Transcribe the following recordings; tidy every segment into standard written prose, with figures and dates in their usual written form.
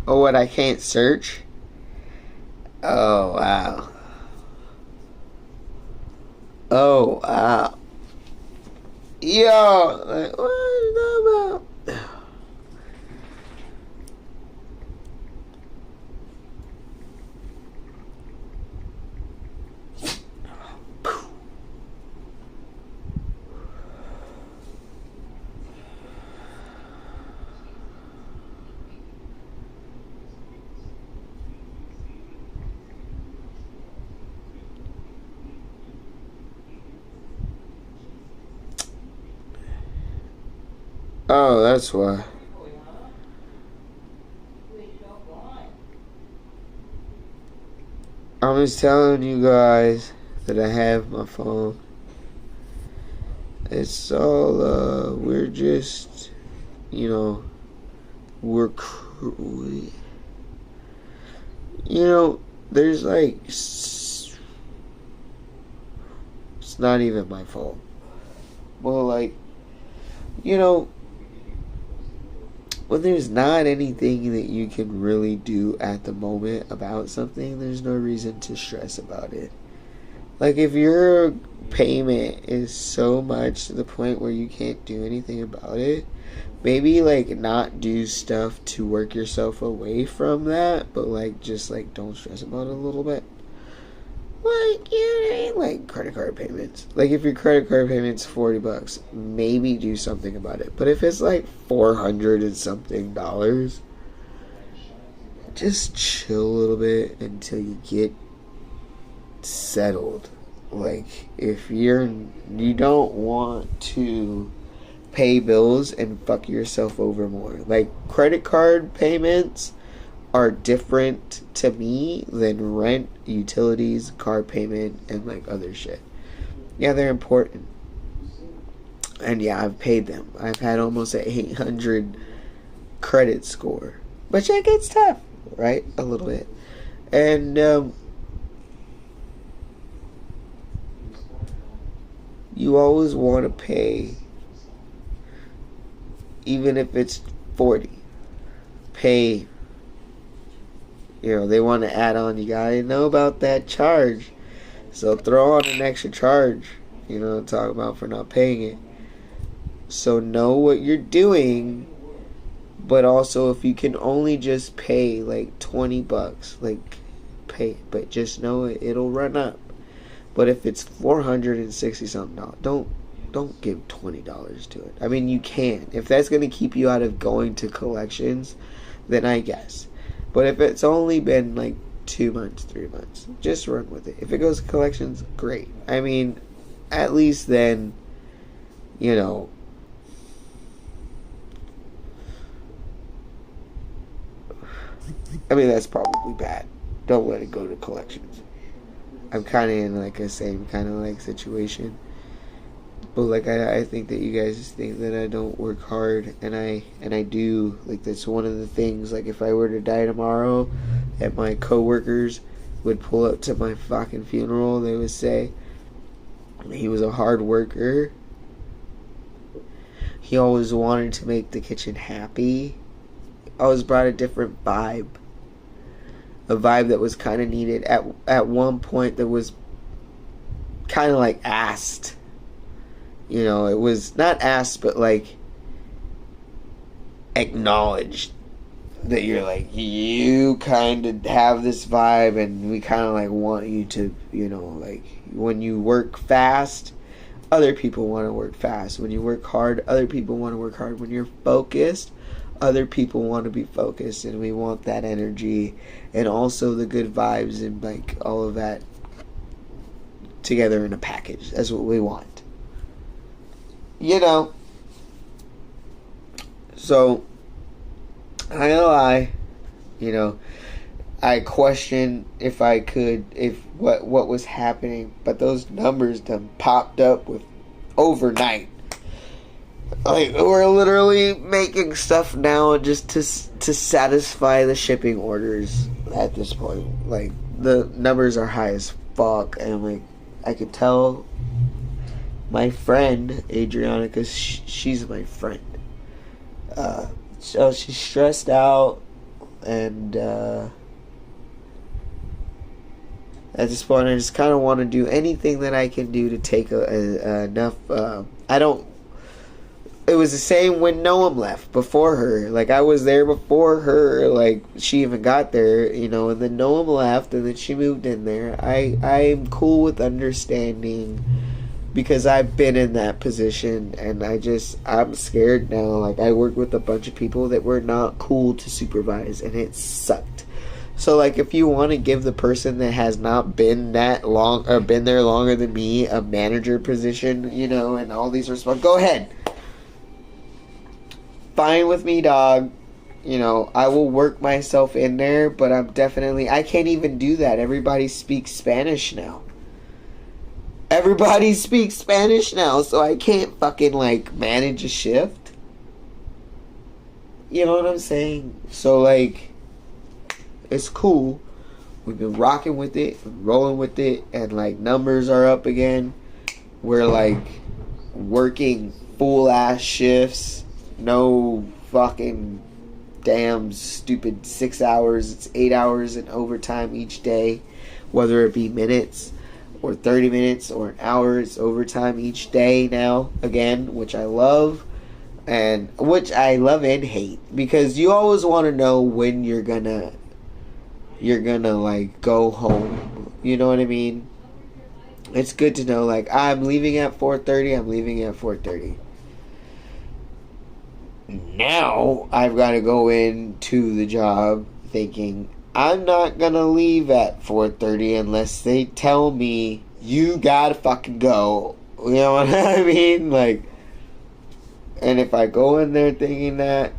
Oh, what, I can't search? Oh, wow. Oh, wow. Yo, like, what is that about? Oh, that's why. I'm just telling you guys that I have my phone. It's all, we're just, you know, you know, there's like, it's not even my fault. Well, like, you know, when there's not anything that you can really do at the moment about something, there's no reason to stress about it. Like, if your payment is so much to the point where you can't do anything about it, maybe, like, not do stuff to work yourself away from that, but, like, just, like, don't stress about it a little bit. Like, you know what I mean? Like, credit card payments. Like, if your credit card payment's $40, maybe do something about it. But if it's like $400 and something, just chill a little bit until you get settled. Like, if you don't want to pay bills and fuck yourself over more. Like, credit card payments are different to me than rent, utilities, car payment, and like other shit. Yeah, they're important. And yeah, I've paid them. I've had almost an 800 credit score. But shit gets tough, right? A little bit. And you always want to pay, even if it's 40. Pay. You know, they want to add on, you gotta know about that charge. So throw on an extra charge, you know, talk about for not paying it. So know what you're doing, but also if you can only just pay like $20, like pay, but just know it'll run up. But if it's $460 something, don't give $20 to it. I mean, you can. If that's gonna keep you out of going to collections, then I guess. But if it's only been like 2 months, 3 months, just run with it. If it goes to collections, great. I mean, at least then, you know, I mean, that's probably bad. Don't let it go to collections. I'm kind of in like a same kind of like situation. But like I think that you guys think that I don't work hard, and I do. Like, that's one of the things. Like, if I were to die tomorrow, and my coworkers would pull up to my fucking funeral, they would say he was a hard worker. He always wanted to make the kitchen happy. Always brought a different vibe. A vibe that was kind of needed. At one point, that was kind of like asked. You know, it was not asked, but like acknowledged that you're like, you kind of have this vibe, and we kind of like want you to, you know, like, when you work fast, other people want to work fast. When you work hard, other people want to work hard. When you're focused, other people want to be focused, and we want that energy and also the good vibes and like all of that together in a package. That's what we want. You know, so I'm not gonna lie, you know, I questioned if what was happening, but those numbers done popped up with overnight. Like, we're literally making stuff now just to satisfy the shipping orders at this point. Like, the numbers are high as fuck, and like, I could tell my friend Adriana, because she's my friend, so she's stressed out. And at this point, I just kind of want to do anything that I can do to take enough. I don't. It was the same when Noam left before her. Like, I was there before her. Like, she even got there, you know. And then Noam left, and then she moved in there. I'm cool with understanding, because I've been in that position, and I'm scared now. Like, I worked with a bunch of people that were not cool to supervise, and it sucked. So, like, if you want to give the person that has not been that long, or been there longer than me, a manager position, you know, and all these go ahead. Fine with me, dog. You know, I will work myself in there, but I can't even do that. Everybody speaks Spanish now. Everybody speaks Spanish now, so I can't fucking, like, manage a shift. You know what I'm saying? So, like, it's cool. We've been rocking with it, rolling with it, and, like, numbers are up again. We're, like, working full-ass shifts. No fucking damn stupid 6 hours. It's 8 hours in overtime each day. Whether it be minutes or 30 minutes or an hour, it's overtime each day now. Again, which I love. And which I love and hate. Because you always want to know when you're gonna like go home. You know what I mean? It's good to know, like, I'm leaving at 4:30, I'm leaving at 4:30. Now I've got to go into the job thinking I'm not gonna leave at 4:30 unless they tell me you gotta fucking go. You know what I mean? Like, and if I go in there thinking that,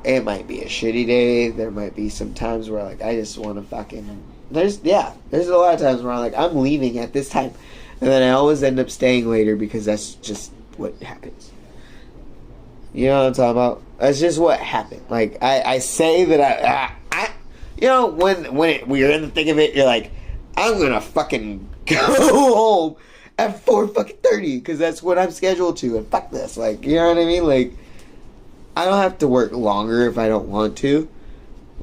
it might be a shitty day. There might be some times where, like, I just want to fucking. There's a lot of times where I'm like, I'm leaving at this time, and then I always end up staying later because that's just what happens. You know what I'm talking about? That's just what happened. Like, I say that I you know, when you're in the thick of it, you're like, I'm gonna fucking go home at 4:30 because that's what I'm scheduled to, and fuck this. Like, you know what I mean? Like, I don't have to work longer if I don't want to.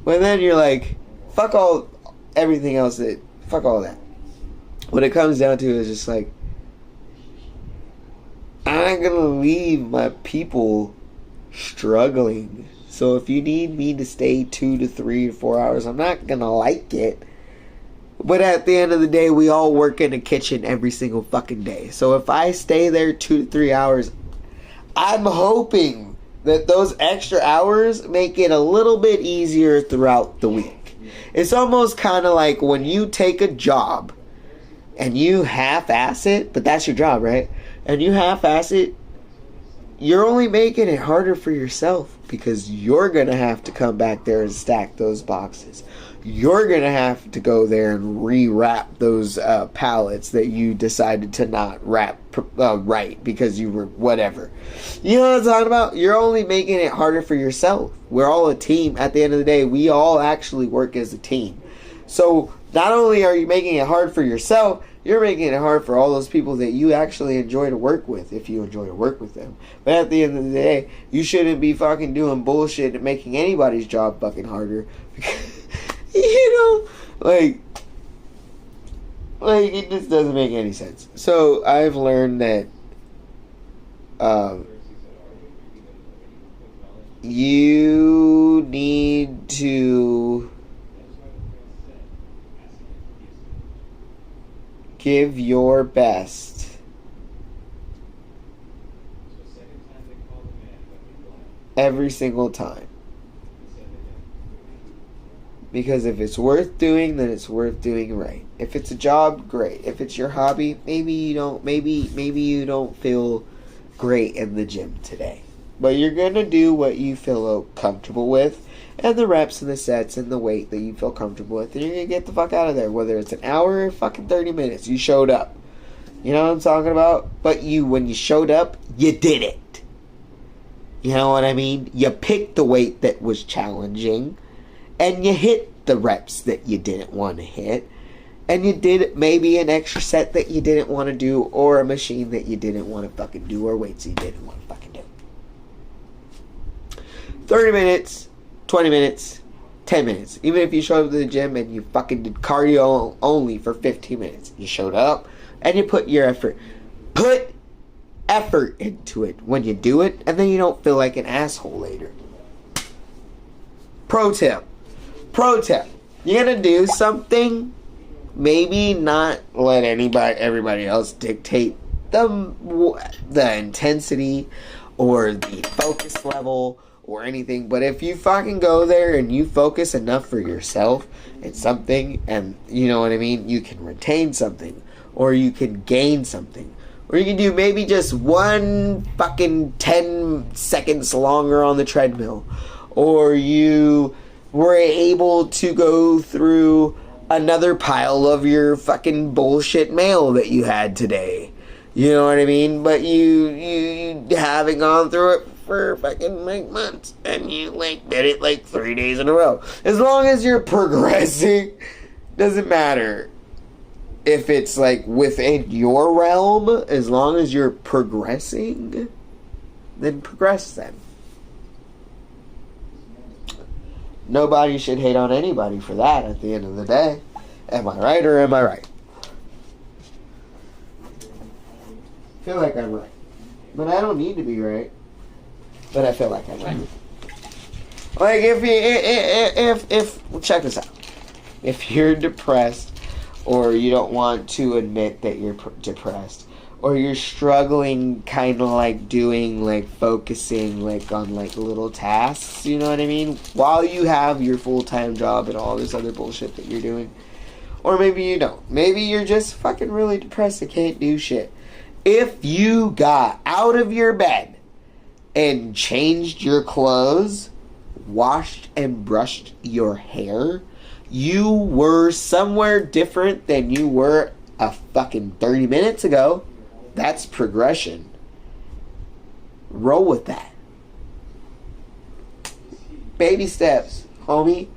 But then you're like, fuck everything else fuck all that. What it comes down to is just like, I'm gonna leave my people struggling. So if you need me to stay 2 to 3 to 4 hours, I'm not gonna like it. But at the end of the day, we all work in a kitchen every single fucking day. So if I stay there 2 to 3 hours, I'm hoping that those extra hours make it a little bit easier throughout the week. It's almost kind of like when you take a job and you half-ass it, but that's your job, right? And you half-ass it, you're only making it harder for yourself because you're going to have to come back there and stack those boxes. You're going to have to go there and re-wrap those pallets that you decided to not wrap right because you were whatever. You know what I'm talking about? You're only making it harder for yourself. We're all a team. At the end of the day, we all actually work as a team. So not only are you making it hard for yourself, you're making it hard for all those people that you actually enjoy to work with, if you enjoy to work with them. But at the end of the day, you shouldn't be fucking doing bullshit and making anybody's job fucking harder. You know, like it just doesn't make any sense. So I've learned that you need to give your best every single time. Because if it's worth doing, then it's worth doing right. If it's a job, great. If it's your hobby, maybe you don't feel great in the gym today. But you're gonna do what you feel comfortable with, and the reps and the sets and the weight that you feel comfortable with, and you're gonna get the fuck out of there. Whether it's an hour or fucking 30 minutes, you showed up. You know what I'm talking about? But when you showed up, you did it. You know what I mean? You picked the weight that was challenging, and you hit the reps that you didn't want to hit, and you did maybe an extra set that you didn't want to do, or a machine that you didn't want to fucking do, or weights you didn't want to fucking do. 30 minutes, 20 minutes, 10 minutes. Even if you showed up to the gym and you fucking did cardio only for 15 minutes. You showed up and you put your effort. Put effort into it when you do it, and then you don't feel like an asshole later. Pro tip. You're gonna do something, maybe not let everybody else dictate the intensity or the focus level or anything, but if you fucking go there and you focus enough for yourself and something, and you know what I mean, you can retain something, or you can gain something, or you can do maybe just one fucking 10 seconds longer on the treadmill, or you were able to go through another pile of your fucking bullshit mail that you had today. You know what I mean? But you haven't gone through it for fucking like months, and you like did it like 3 days in a row. As long as you're progressing, doesn't matter if it's like within your realm. As long as you're progressing, then progress then. Nobody should hate on anybody for that at the end of the day. Am I right or am I right? I feel like I'm right. But I don't need to be right. But I feel like I'm right. Like if check this out. If you're depressed, or you don't want to admit that you're depressed, or you're struggling kind of like doing like focusing like on like little tasks, you know what I mean, while you have your full-time job and all this other bullshit that you're doing, or maybe you don't, maybe you're just fucking really depressed and can't do shit. If you got out of your bed and changed your clothes, washed and brushed your hair, you were somewhere different than you were a fucking 30 minutes ago. That's progression. Roll with that. Baby steps, homie.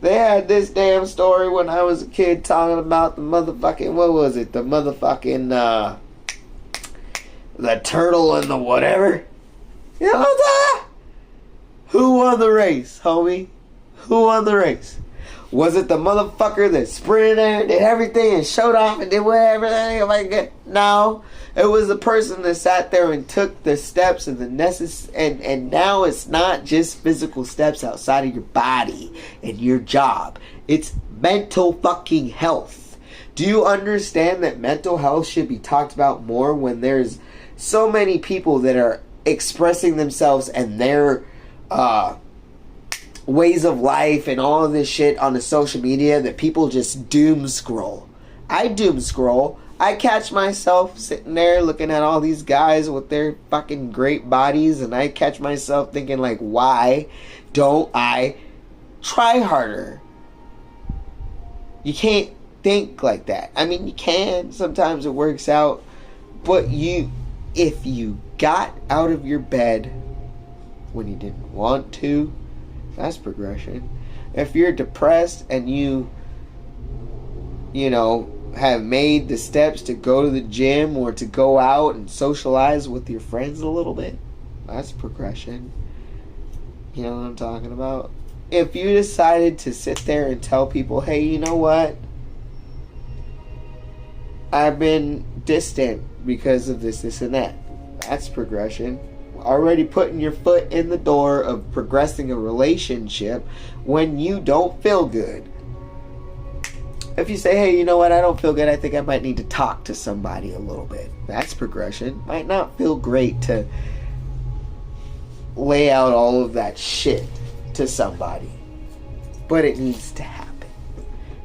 They had this damn story when I was a kid talking about the motherfucking, what was it? The motherfucking, the turtle and the whatever. You know that? Who won the race, homie? Who won the race? Was it the motherfucker that sprinted and did everything and showed off and did whatever? No. It was the person that sat there and took the steps and and now it's not just physical steps outside of your body and your job. It's mental fucking health. Do you understand that mental health should be talked about more when there's so many people that are expressing themselves and their ways of life and all of this shit on the social media that people just doom scroll? I doom scroll. I catch myself sitting there looking at all these guys with their fucking great bodies, and I catch myself thinking like, why don't I try harder? You can't think like that. I mean, you can. Sometimes it works out. But if you got out of your bed when you didn't want to, that's progression. If you're depressed and you know, have made the steps to go to the gym or to go out and socialize with your friends a little bit, that's progression. You know what I'm talking about? If you decided to sit there and tell people, hey, you know what? I've been distant because of this and that. That's progression. Already putting your foot in the door of progressing a relationship when you don't feel good. If you say, hey, you know what, I don't feel good, I think I might need to talk to somebody a little bit. That's progression. Might not feel great to lay out all of that shit to somebody, but it needs to happen.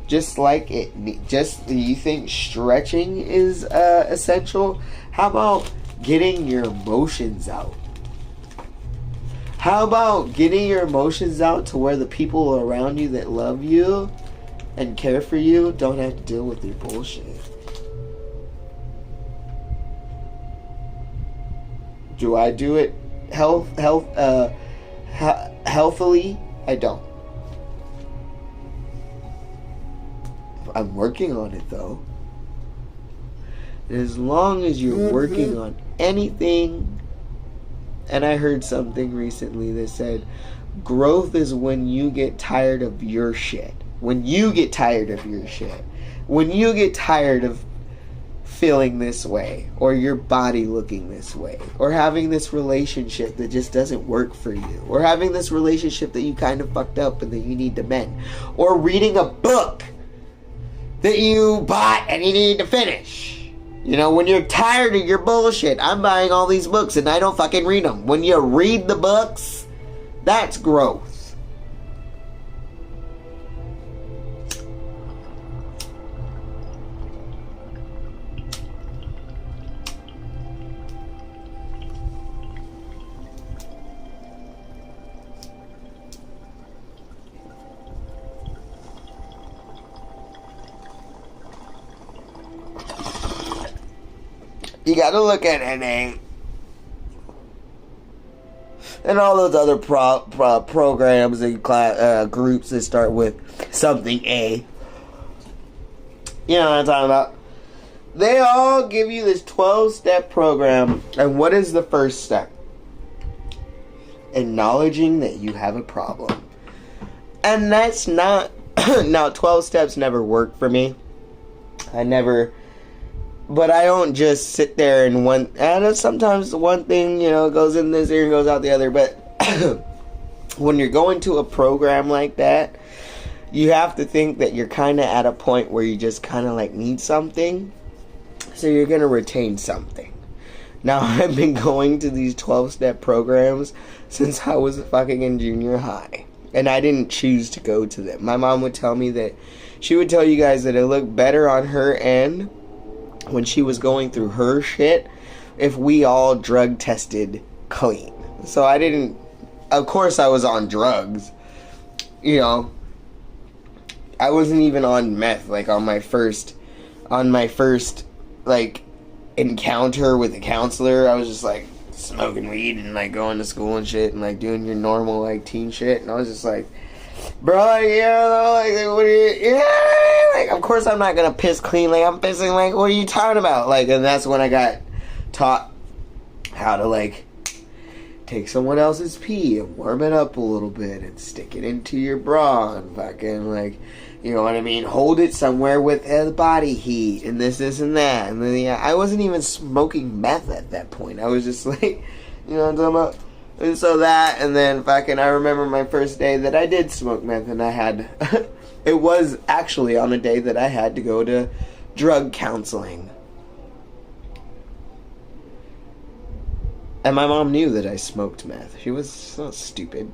Just like you think stretching is essential? How about getting your emotions out? How about getting your emotions out to where the people around you that love you and care for you don't have to deal with your bullshit? Do I do it healthily? I don't. I'm working on it though. As long as you're working on anything, and I heard something recently that said, Growth is when you get tired of your shit. When you get tired of your shit. When you get tired of feeling this way, or your body looking this way, or having this relationship that just doesn't work for you, or having this relationship that you kind of fucked up and that you need to mend, or reading a book that you bought and you need to finish. You know, when you're tired of your bullshit, I'm buying all these books and I don't fucking read them. When you read the books, that's growth. You gotta look at NA and all those other programs and groups that start with something A. You know what I'm talking about? They all give you this 12-step program, and what is the first step? Acknowledging that you have a problem. And that's not... Now, 12 steps never worked for me. But I don't just sit there and sometimes one thing, you know, goes in this ear and goes out the other. But when you're going to a program like that, you have to think that you're kind of at a point where you just kind of like need something. So you're going to retain something. Now, I've been going to these 12-step programs since I was fucking in junior high. And I didn't choose to go to them. My mom would tell me that, she would tell you guys that it looked better on her end when she was going through her shit if we all drug tested clean. So I didn't, of course I was on drugs, you know. I wasn't even on meth, like on my first like encounter with a counselor. I was just like smoking weed and like going to school and shit and like doing your normal like teen shit, and I was just like, bro, like, you know, like, what are you, yeah, like, of course I'm not gonna piss clean, like, I'm pissing, like, what are you talking about, like, and that's when I got taught how to, like, take someone else's pee and warm it up a little bit and stick it into your bra and fucking, like, you know what I mean, hold it somewhere with body heat and this and that, and then, yeah, I wasn't even smoking meth at that point. I was just, like, you know what I'm talking about? And so that, and then fucking, I remember my first day that I did smoke meth, and I had, it was actually on a day that I had to go to drug counseling. And my mom knew that I smoked meth. She was so stupid.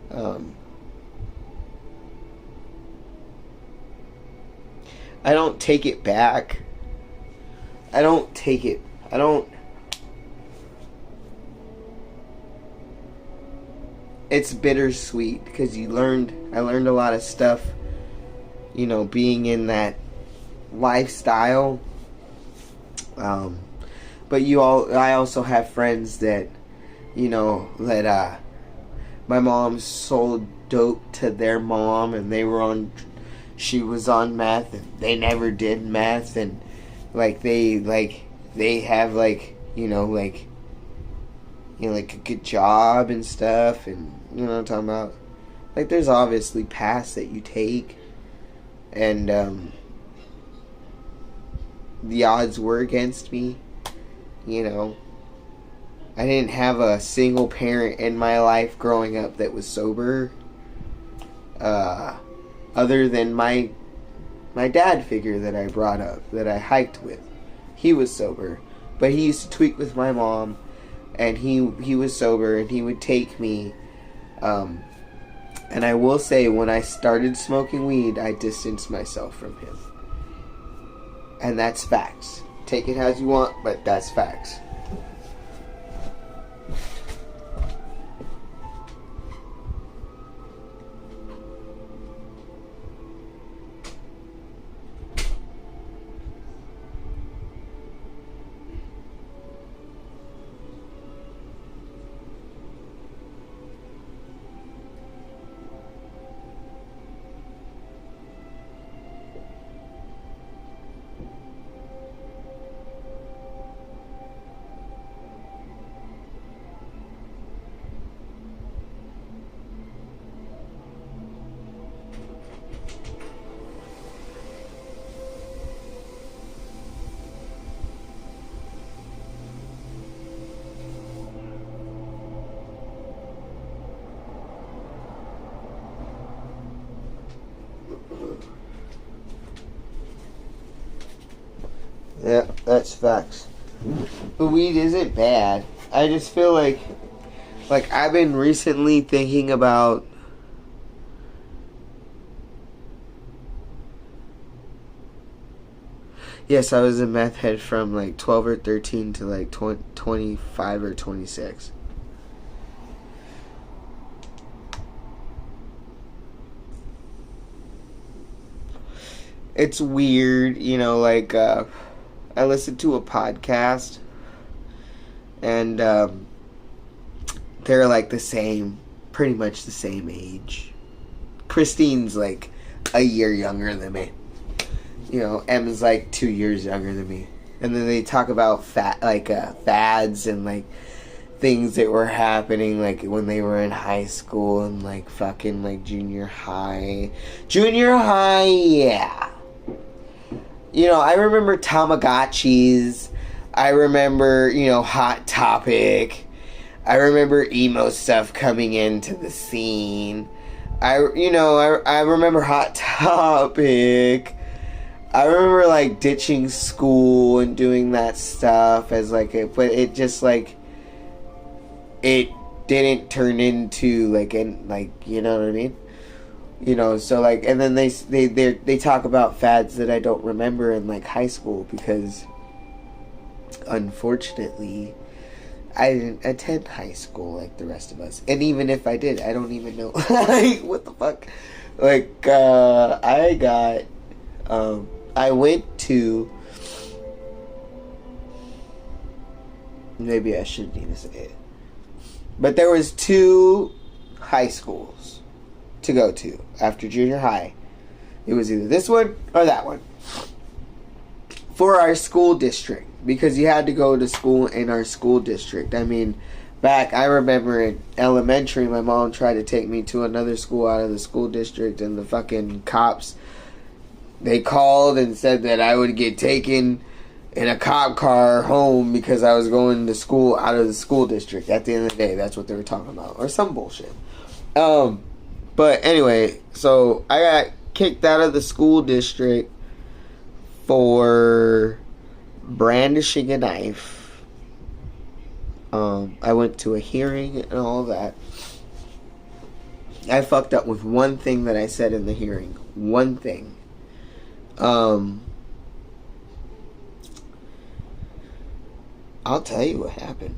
I don't take it back. It's bittersweet because I learned a lot of stuff, you know, being in that lifestyle. But I also have friends that, you know, that my mom sold dope to their mom, and she was on meth, and they never did meth, and like they have like a good job and stuff, and you know what I'm talking about. Like, there's obviously paths that you take, and the odds were against me. You know, I didn't have a single parent in my life growing up that was sober, other than my dad figure that I brought up, that I hiked with. He was sober, but he used to tweak with my mom, and he was sober, and he would take me. And I will say, when I started smoking weed, I distanced myself from him. And that's facts. Take it as you want, but that's facts. Yeah, that's facts. But weed isn't bad. I just feel like I've been recently thinking about yes, I was a meth head from like 12 or 13 to like 25 or 26. It's weird, you know, like I listened to a podcast and they're like the same, pretty much the same age. Christine's like a year younger than me. You know, Em's like 2 years younger than me. And then they talk about fads and like things that were happening like when they were in high school and like fucking like junior high. Junior high, yeah. You know, I remember Tamagotchis. I remember, you know, Hot Topic. I remember emo stuff coming into the scene. I remember Hot Topic. I remember like ditching school and doing that stuff as like but it just like it didn't turn into like you know what I mean? You know, so like, and then they talk about fads that I don't remember in like high school because unfortunately I didn't attend high school like the rest of us. And even if I did, I don't even know like what the fuck. Like I went to, maybe I shouldn't even say it, but there was 2 high schools to go to after junior high. It was either this one or that one for our school district, because you had to go to school in our school district. I mean, I remember in elementary, my mom tried to take me to another school out of the school district, and the fucking cops, they called and said that I would get taken in a cop car home because I was going to school out of the school district. At the end of the day, that's what they were talking about, or some bullshit. But anyway, so I got kicked out of the school district for brandishing a knife. I went to a hearing and all that. I fucked up with one thing that I said in the hearing. One thing. I'll tell you what happened.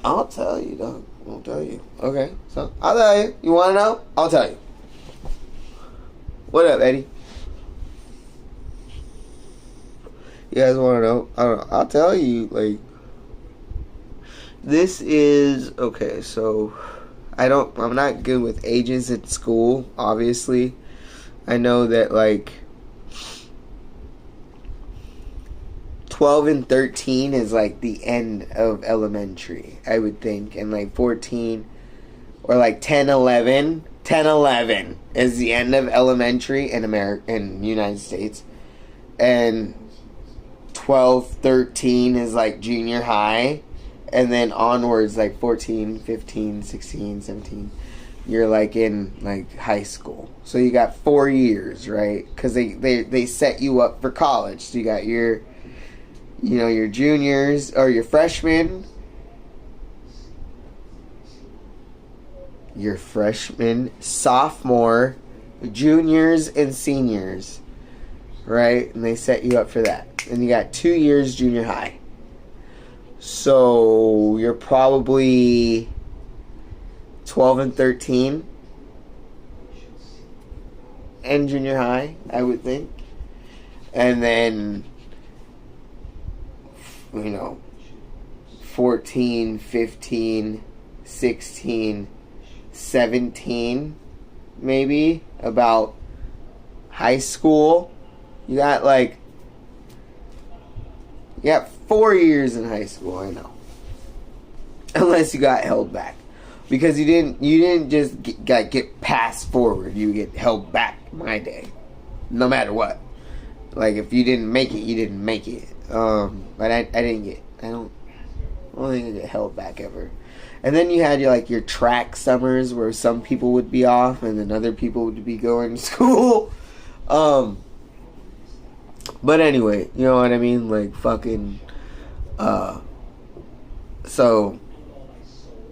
I'll tell you, dog. I'll tell you. Okay, so I'll tell you. You want to know? I'll tell you. What up, Eddie? You guys want to know? I don't know. I'll tell you. Like, this is okay. So, I'm not good with ages at school. Obviously, I know that like 12 and 13 is like the end of elementary, I would think, and like 14 or like 10 11 is the end of elementary in United States, and 12 13 is like junior high, and then onwards like 14 15 16 17 you're like in like high school. So you got 4 years, right? Because they set you up for college. So you got your juniors or your freshmen, sophomore, juniors, and seniors, right? And they set you up for that. And you got 2 years junior high. So you're probably 12 and 13 in junior high, I would think. And then 14, 15, 16, 17, maybe, about high school. You got 4 years in high school, I know. Unless you got held back. Because you didn't just get passed forward. You get held back my day. No matter what. Like, if you didn't make it, you didn't make it. But I don't think I get held back ever. And then you had your track summers where some people would be off and then other people would be going to school. But anyway, you know what I mean? Like, fucking, so,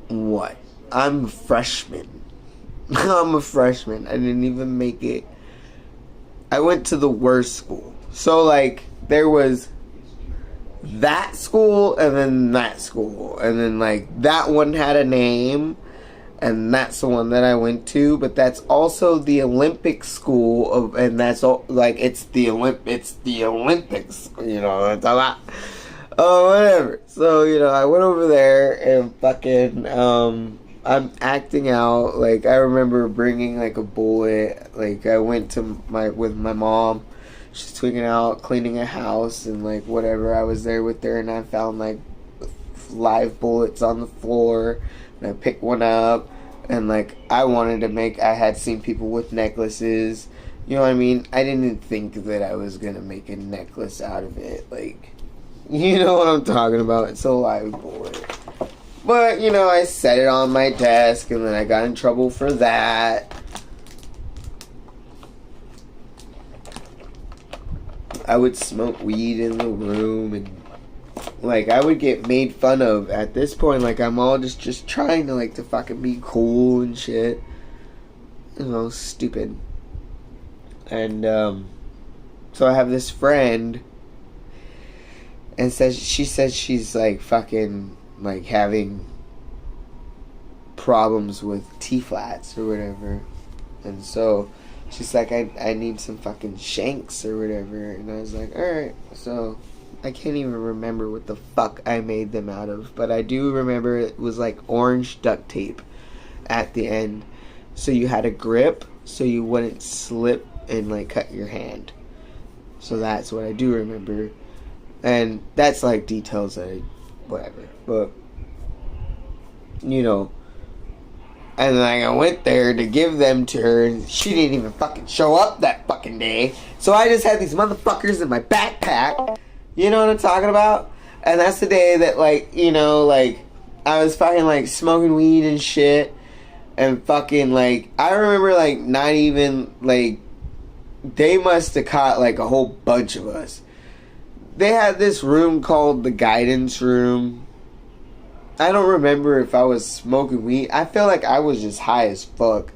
what? I'm a freshman. I'm a freshman. I didn't even make it. I went to the worst school. So, like, there was that school and then that school. And then, like, that one had a name. And that's the one that I went to. But that's also the Olympic school. And that's all, like, it's the Olympics. You know, it's a lot. Oh, whatever. So, you know, I went over there and fucking, I'm acting out. Like, I remember bringing, like, a bullet. Like, I went to with my mom. She's tweaking out, cleaning a house, and, like, whatever. I was there with her, and I found, like, live bullets on the floor. And I picked one up. And, like, I had seen people with necklaces. You know what I mean? I didn't think that I was going to make a necklace out of it. Like, you know what I'm talking about. It's a live bullet. But, you know, I set it on my desk, and then I got in trouble for that. I would smoke weed in the room, and, like, I would get made fun of at this point. Like, I'm all just trying to, like, to fucking be cool and shit. You know, stupid. And, so I have this friend, and she says she's, like, fucking, like, having problems with T-flats or whatever. And so she's like, I need some fucking shanks or whatever. And I was like, alright. So I can't even remember what the fuck I made them out of. But I do remember it was like orange duct tape at the end. So you had a grip so you wouldn't slip and, like, cut your hand. So that's what I do remember. And that's, like, details that whatever. But, you know, and like I went there to give them to her, and she didn't even fucking show up that fucking day. So I just had these motherfuckers in my backpack. You know what I'm talking about? And that's the day that, like, you know, like, I was fucking, like, smoking weed and shit. And fucking, like, I remember, like, not even, like, they must have caught, like, a whole bunch of us. They had this room called the guidance room. I don't remember if I was smoking weed. I feel like I was just high as fuck.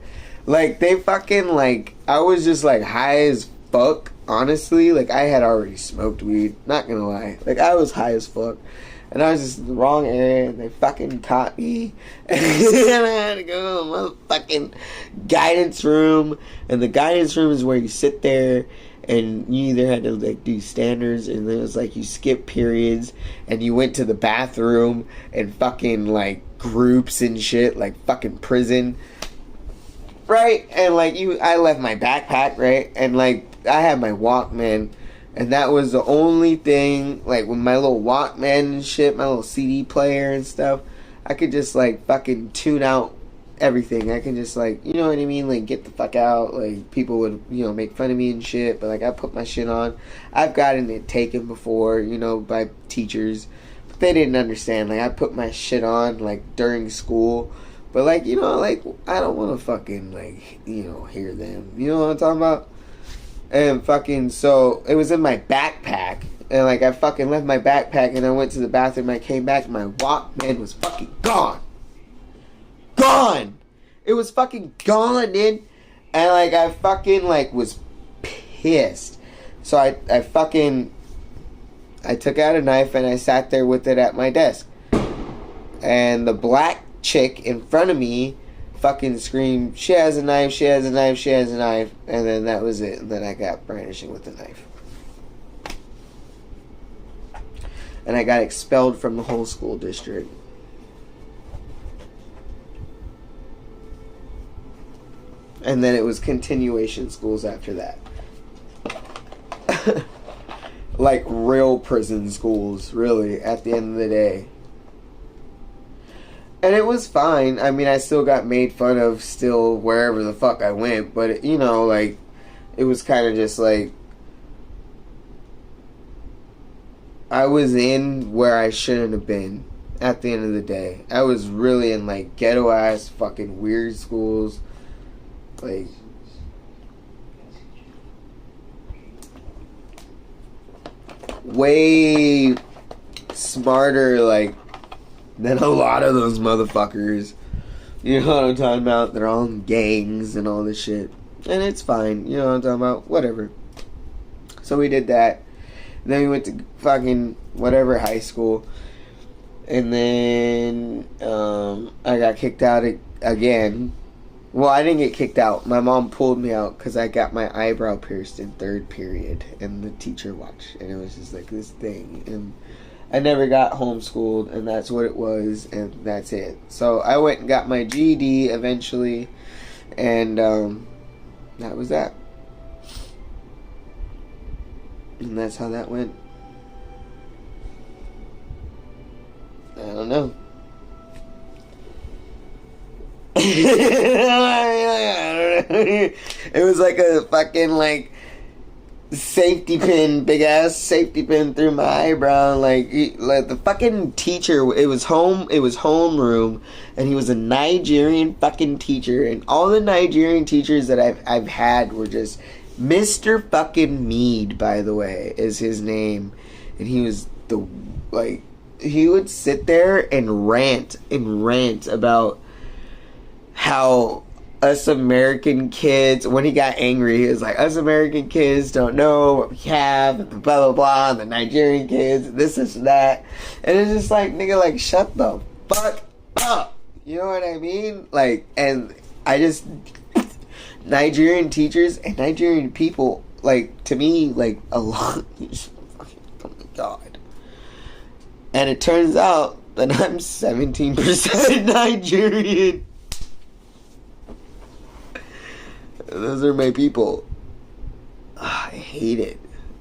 Like, they fucking, like, I was just, like, high as fuck, honestly. Like, I had already smoked weed. Not gonna lie. Like, I was high as fuck. And I was just in the wrong area, and they fucking caught me. And I had to go to the motherfucking guidance room. And the guidance room is where you sit there, and you either had to, like, do standards, and then it was like you skip periods, and you went to the bathroom, and fucking, like, groups and shit, like fucking prison, right? And, like, I left my backpack, right? And, like, I had my Walkman, and that was the only thing, like, with my little Walkman and shit, my little CD player and stuff, I could just, like, fucking tune out everything. I can just, like, you know what I mean, like, get the fuck out. Like, people would, you know, make fun of me and shit, but, like, I put my shit on. I've gotten it taken before, you know, by teachers, but they didn't understand. Like, I put my shit on, like, during school, but, like, you know, like, I don't want to fucking, like, you know, hear them, you know what I'm talking about? And fucking, so it was in my backpack, and, like, I fucking left my backpack, and I went to the bathroom, I came back, and my Walkman was fucking gone. Gone! It was fucking gone, dude. And, like, I fucking, like, was pissed. So I took out a knife and I sat there with it at my desk. And the black chick in front of me fucking screamed, she has a knife, she has a knife, she has a knife. And then that was it. And then I got brandishing with the knife. And I got expelled from the whole school district. And then it was continuation schools after that. Like real prison schools, really, at the end of the day. And it was fine. I mean, I still got made fun of still wherever the fuck I went. But, you know, like, it was kind of just like, I was in where I shouldn't have been at the end of the day. I was really in, like, ghetto-ass fucking weird schools. Like, way smarter, like, than a lot of those motherfuckers. You know what I'm talking about? They're all in gangs and all this shit. And it's fine. You know what I'm talking about? Whatever. So we did that. And then we went to fucking whatever high school. And then I got kicked out again. Well, I didn't get kicked out. My mom pulled me out because I got my eyebrow pierced in 3rd period. And the teacher watched. And it was just like this thing. And I never got homeschooled. And that's what it was. And that's it. So I went and got my GED eventually. And that was that. And that's how that went. I don't know. It was like a fucking like safety pin, big ass safety pin through my eyebrow. Like the fucking teacher, it was homeroom, and he was a Nigerian fucking teacher, and all the Nigerian teachers that I've had were just Mr. fucking Mead, by the way, is his name, and he was he would sit there and rant about how us American kids, when he got angry, he was like, us American kids don't know what we have, and blah blah blah, and the Nigerian kids, this that, and it's just like, nigga, like, shut the fuck up, you know what I mean? Like, and I just, Nigerian teachers and Nigerian people, like, to me, like, a lot, oh my god. And it turns out that I'm 17% Nigerian. Those are my people. I hate it.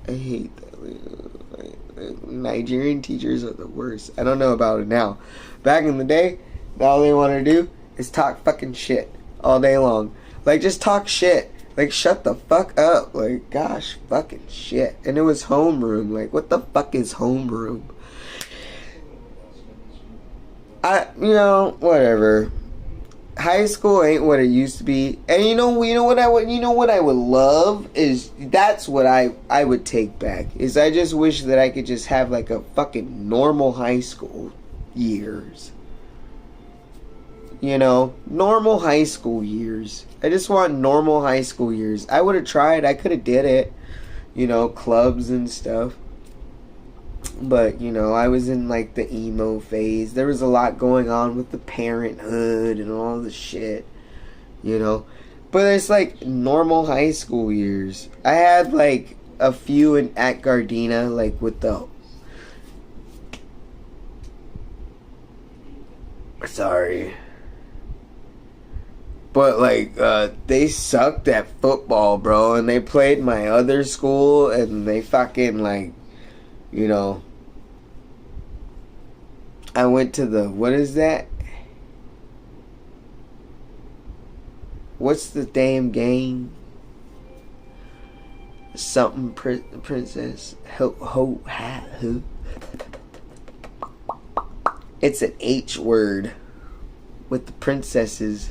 I hate that. Nigerian teachers are the worst. I don't know about it now. Back in the day, all they want to do is talk fucking shit all day long. Like, just talk shit. Like, shut the fuck up. Like, gosh, fucking shit. And it was homeroom. Like, what the fuck is homeroom? Whatever. High school ain't what it used to be. And you know what I would love is, that's what I would take back. Is I just wish that I could just have like a fucking normal high school years. You know, normal high school years. I just want normal high school years. I would have tried. I could have did it. You know, clubs and stuff. But, you know, I was in, like, the emo phase. There was a lot going on with the parenthood and all the shit, you know. But it's, like, normal high school years. I had, like, a few at Gardena, like, with the... Sorry. But, like, they sucked at football, bro. And they played my other school, and they fucking, like... You know, I went to the, what is that? What's the damn game? Something princess. Ho. It's an H word with the princesses.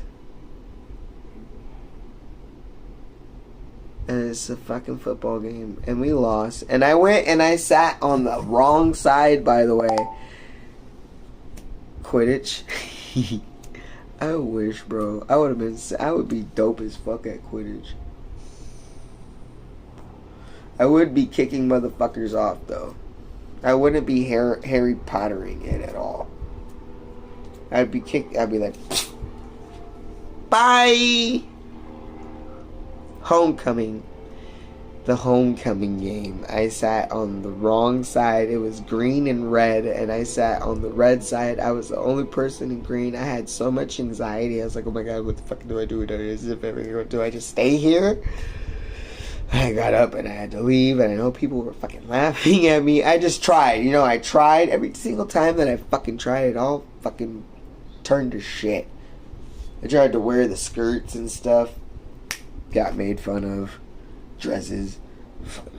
And it's a fucking football game. And we lost. And I went and I sat on the wrong side, by the way. Quidditch. I wish, bro. I would be dope as fuck at Quidditch. I would be kicking motherfuckers off, though. I wouldn't be Harry Pottering it at all. I'd be like, bye! Homecoming. The homecoming game. I sat on the wrong side. It was green and red, and I sat on the red side. I was the only person in green. I had so much anxiety. I was like, oh my god, what the fuck do I do? Do I just stay here? I got up and I had to leave, and I know people were fucking laughing at me. I just tried. You know, I tried. Every single time that I fucking tried, it all fucking turned to shit. I tried to wear the skirts and stuff. Got made fun of. Dresses.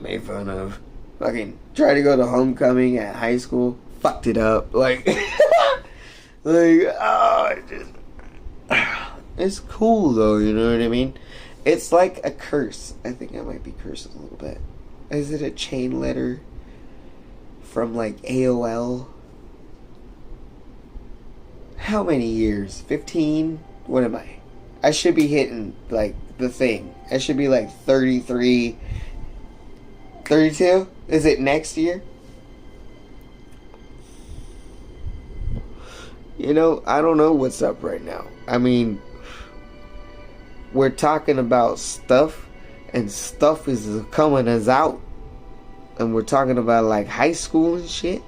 Made fun of. Fucking tried to go to homecoming at high school. Fucked it up. Like, it's cool though, you know what I mean? It's like a curse. I think I might be cursed a little bit. Is it a chain letter? from like AOL. How many years? 15? What am I? I should be hitting like the thing. I should be like 33, 32? Is it next year? You know, I don't know what's up right now. I mean, we're talking about stuff, and stuff is coming us out. And we're talking about like high school and shit.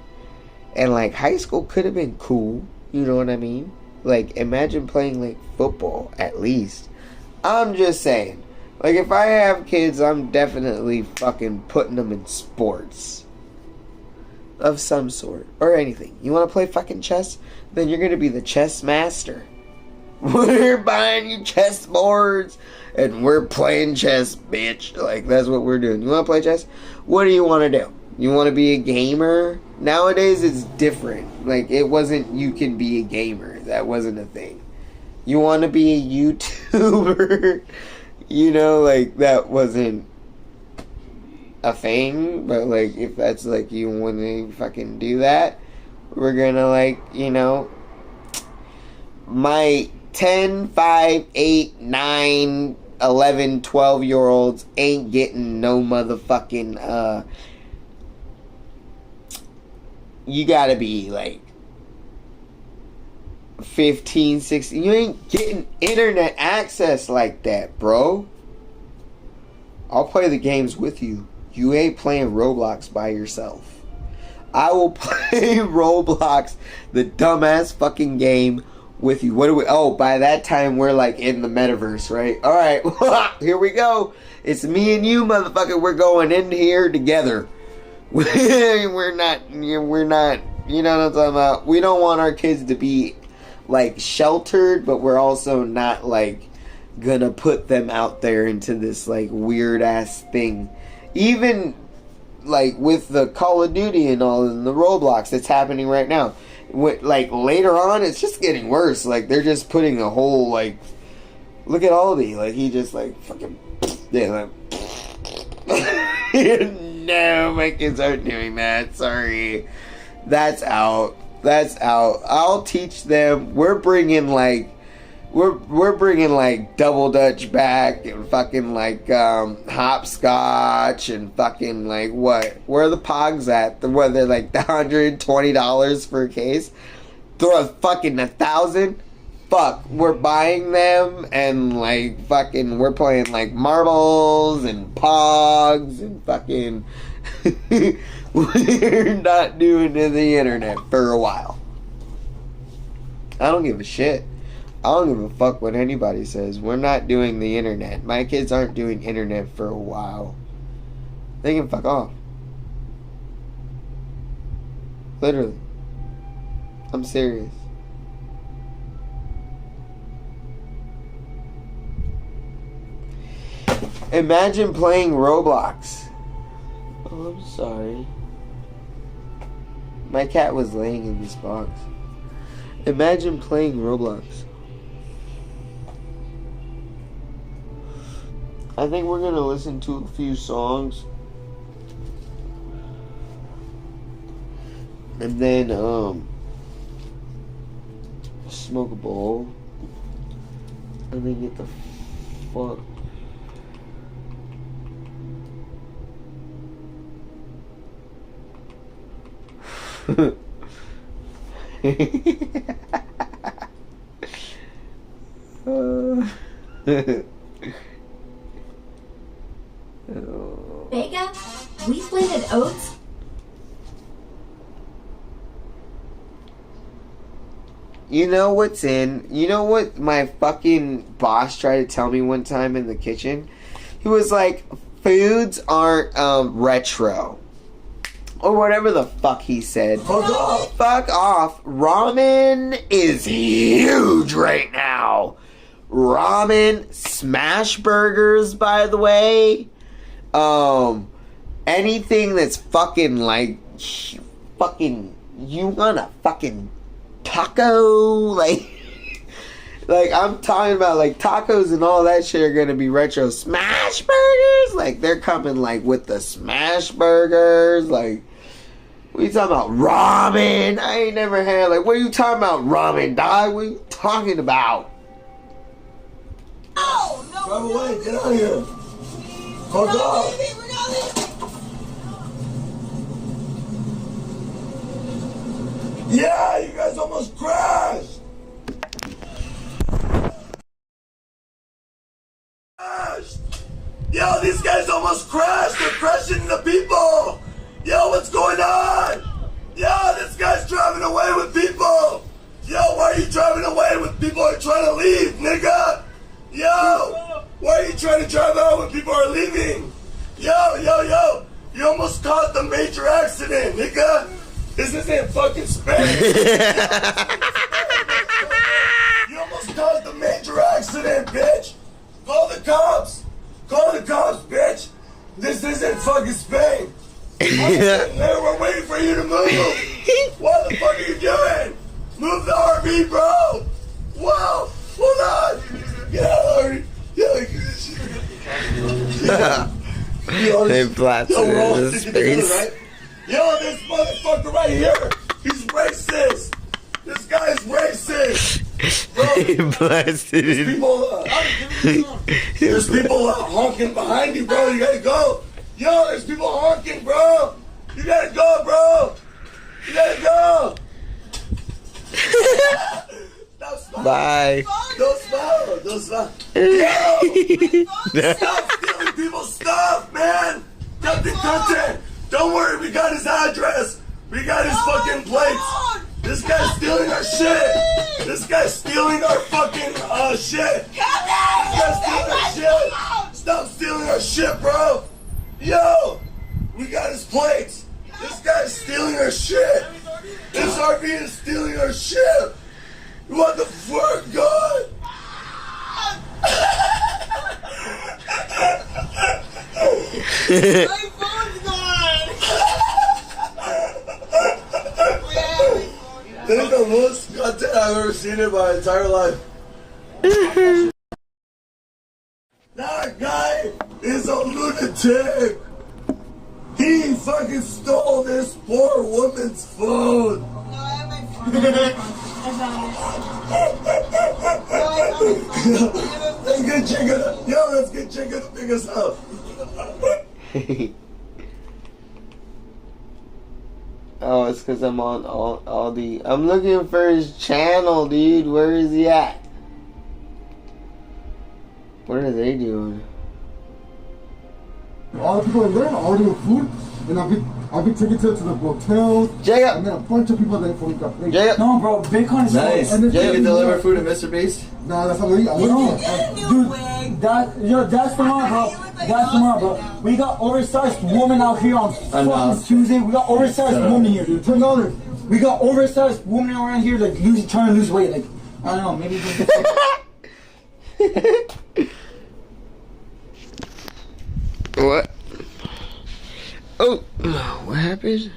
And like high school could have been cool. You know what I mean? Like, imagine playing like football at least. I'm just saying. Like, if I have kids, I'm definitely fucking putting them in sports of some sort. Or anything. You want to play fucking chess? Then you're going to be the chess master. We're buying you chess boards and we're playing chess, bitch. Like, that's what we're doing. You want to play chess? What do you want to do? You want to be a gamer? Nowadays it's different. Like, it wasn't you can be a gamer. That wasn't a thing. You want to be a YouTuber? You know, like, that wasn't a thing. But, like, if that's, like, you want to fucking do that, we're gonna, like, you know, my 10, 5, 8, 9, 11, 12-year-olds ain't getting no motherfucking, you gotta be, like, 15, 16. You ain't getting internet access like that, bro. I'll play the games with you. You ain't playing Roblox by yourself. I will play Roblox, the dumbass fucking game, with you. What do we... Oh, by that time, we're, like, in the metaverse, right? Alright, here we go. It's me and you, motherfucker. We're going in here together. We're not, you know what I'm talking about? We don't want our kids to be, like, sheltered, but we're also not, like, gonna put them out there into this, like, weird-ass thing. Even, like, with the Call of Duty and all, and the Roblox that's happening right now. Like, later on, it's just getting worse. Like, they're just putting a whole, like, look at Aldi. Like, he just, like, fucking, yeah, like, no, my kids aren't doing that. Sorry. That's out. That's out. I'll teach them. We're bringing, like, Double Dutch back and fucking, like, hopscotch and fucking, like, what? Where are the pogs at? What, they're, like, $120 for a case? Throw a fucking 1,000? Fuck, we're buying them and, like, fucking, we're playing, like, marbles and pogs and fucking, we're not doing the internet for a while. I don't give a shit. I don't give a fuck what anybody says. We're not doing the internet. My kids aren't doing internet for a while. They can fuck off. Literally. I'm serious. Imagine playing Roblox. Oh, I'm sorry. My cat was laying in this box. Imagine playing Roblox. I think we're gonna listen to a few songs. And then, smoke a bowl. And then get the fuck. Vega, wheat blended oats. You know what's in? You know what my fucking boss tried to tell me one time in the kitchen? He was like, foods aren't retro. Or whatever the fuck he said. Fuck off. Fuck off. Ramen is huge right now. Ramen, smash burgers, by the way. Anything that's fucking like, fucking, you want a fucking taco? Like I'm talking about like tacos and all that shit are gonna be retro. Smash burgers? Like they're coming like with the smash burgers. Like What you talking about? Ramen? I ain't never had, like, what are you talking about, ramen, dog? What are you talking about? Oh, no. Drive away, get out of here. Fuck off. We're not leaving. Yeah, you guys almost crashed. Yo, these guys almost crashed. They're crashing into people. Yo, what's going on? Yo, this guy's driving away with people. Yo, why are you driving away with people who are trying to leave, nigga? Yo, why are you trying to drive out when people are leaving? Yo, you almost caused a major accident, nigga. This isn't fucking Spain. You almost caused a major accident, bitch. Call the cops. Call the cops, bitch. This isn't fucking Spain. We're waiting for you to move. What the fuck are you doing? Move the RV, bro. Whoa, hold on. Get out of the RV. They blasted in his face. Right? Yo, this motherfucker right here, he's racist. This guy's racist. Bro, He blasted there's it. people honking behind you, bro. You gotta go. Yo, there's people honking, bro. You gotta go, bro. You gotta go. Stop smiling. Bye. Don't smile. Don't smile. Yo, stop stealing people's stuff, man. Captain Content. Don't worry, we got his address. We got his fucking plates. This guy's stealing our shit. This guy's stealing our fucking shit. This guy's stealing our shit. Stop stealing our shit, bro. Yo, we got his plates. This guy's stealing our shit. This RV is stealing our shit. What the fuck, God? My phone's gone. This is the most content I've ever seen in my entire life. That guy is a lunatic. He fucking stole this poor woman's phone. No, I have my phone. Let's get Chicken. Yo, let's get Chicken to pick us up. Oh, it's because I'm on all the... I'm looking for his channel, dude. Where is he at? What are they doing? All the people in there are ordering food, and I'll be taking to the hotel. Jacob! And then a bunch of people that from the place. Jacob! No, bro, Bitcoin is Nice. And Did then- you deliver food to Mr. Beast? No, that's not me. I went on. Dude, that's the one, bro. That's the one, bro. We got oversized woman out here on fucking Tuesday. We got oversized woman here, dude. $10. We got oversized woman around here, like trying to lose weight. Like, I don't know, maybe. What? Oh, what happened?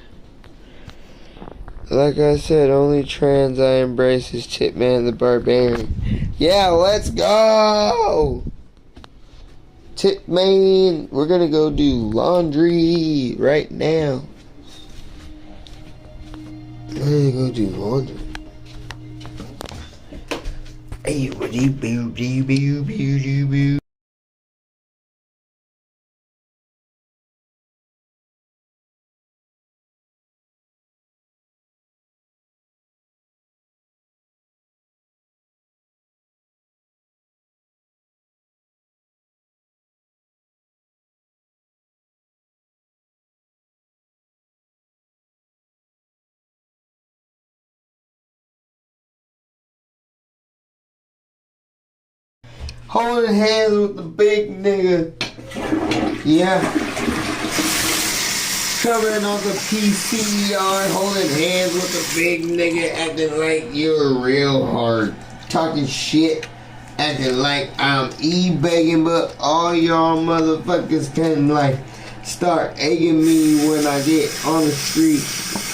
Like I said, only trans I embrace is Titman the Barbarian. Yeah, let's go! Titman, we're gonna go do laundry right now. We're gonna go do laundry. Hey, what do you boo? Holding hands with the big nigga. Yeah. Covering on the PCR, holding hands with the big nigga, acting like you're real hard. Talking shit, acting like I'm e-begging, but all y'all motherfuckers can like start egging me when I get on the street.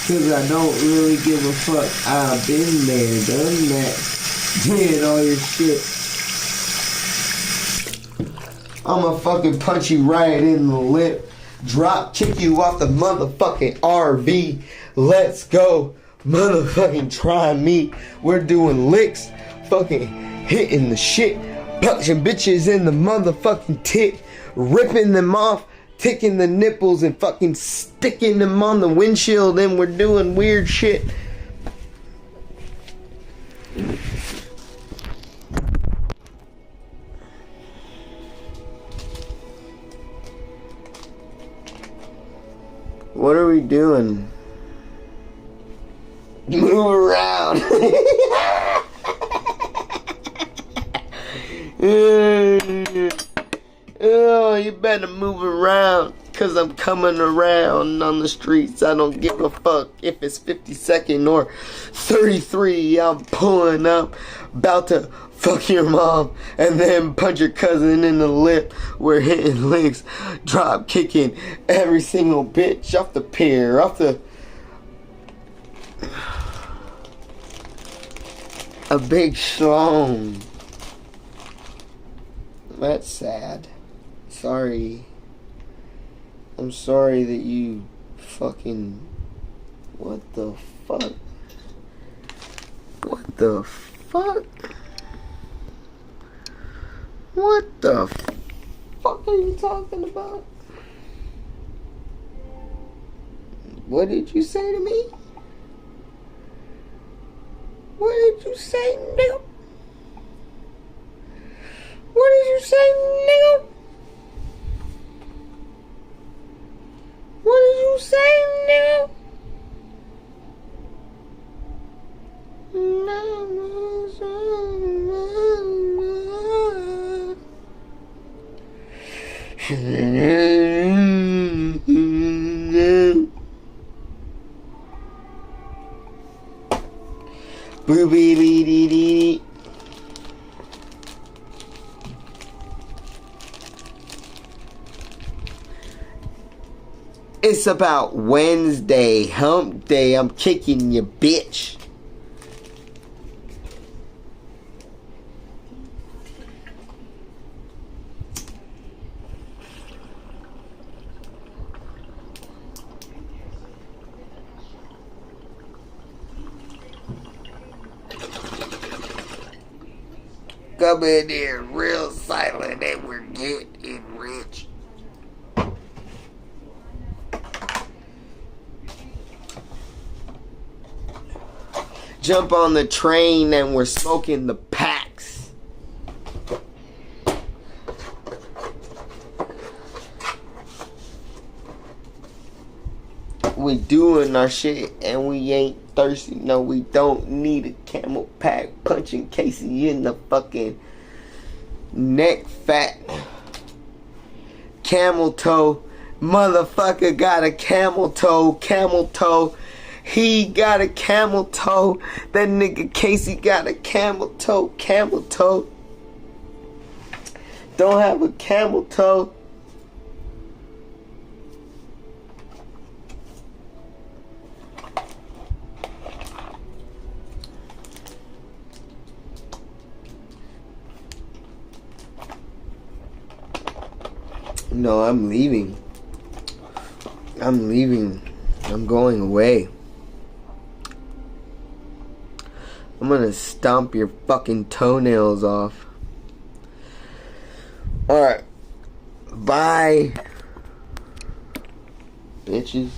Cause I don't really give a fuck. I've been there, done that, did all your shit. I'ma fucking punch you right in the lip. Drop kick you off the motherfucking RV. Let's go. Motherfucking try me. We're doing licks. Fucking hitting the shit. Punching bitches in the motherfucking tit. Ripping them off. Taking the nipples and fucking sticking them on the windshield. And we're doing weird shit. What are we doing? Move around. Oh, you better move around, cause I'm coming around on the streets. I don't give a fuck if it's 52nd or 33. I'm pulling up, about to fuck your mom and then punch your cousin in the lip. We're hitting licks, drop kicking every single bitch off the pier, off the... A big schlong. That's sad. Sorry. I'm sorry that you fucking... What the fuck? What the fuck? What the fuck are you talking about? What did you say to me? What did you say, nigga? What did you say, nigga? What did you say, nigga? Booby dee dee dee. It's about Wednesday, hump day. I'm kicking you, bitch. Come in here real silent and we're getting rich. Jump on the train and we're smoking the packs. We doing our shit and we ain't thirsty. No, we don't need a camel pack punching Casey in the fucking neck fat. Camel toe. Motherfucker got a camel toe. Camel toe. He got a camel toe. That nigga Casey got a camel toe. Camel toe. Don't have a camel toe. No, I'm leaving. I'm leaving. I'm going away. I'm gonna stomp your fucking toenails off. Alright. Bye. Bitches.